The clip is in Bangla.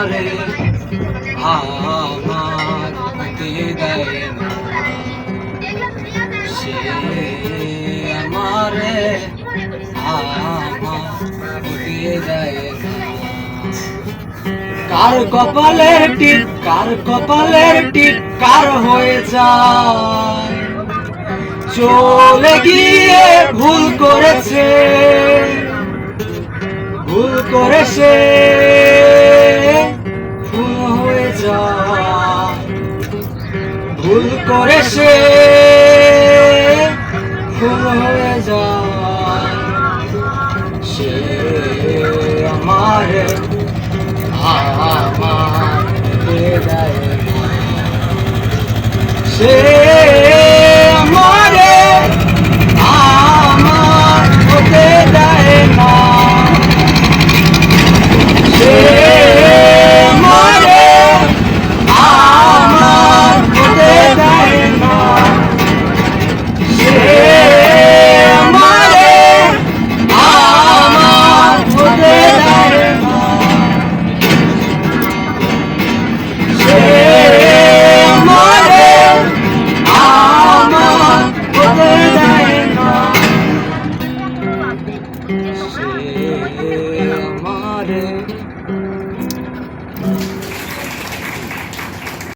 আমারে আমার হতে দেয় না, সে আমারে আমার হতে দেয় না। কার কপালের টিপ, কার কপালের টিপ কার হয়ে যায়, চলে গিয়ে ভুল করেছে, ভুল করেছে, ভুল হয়ে যায়, ভুল করেছে।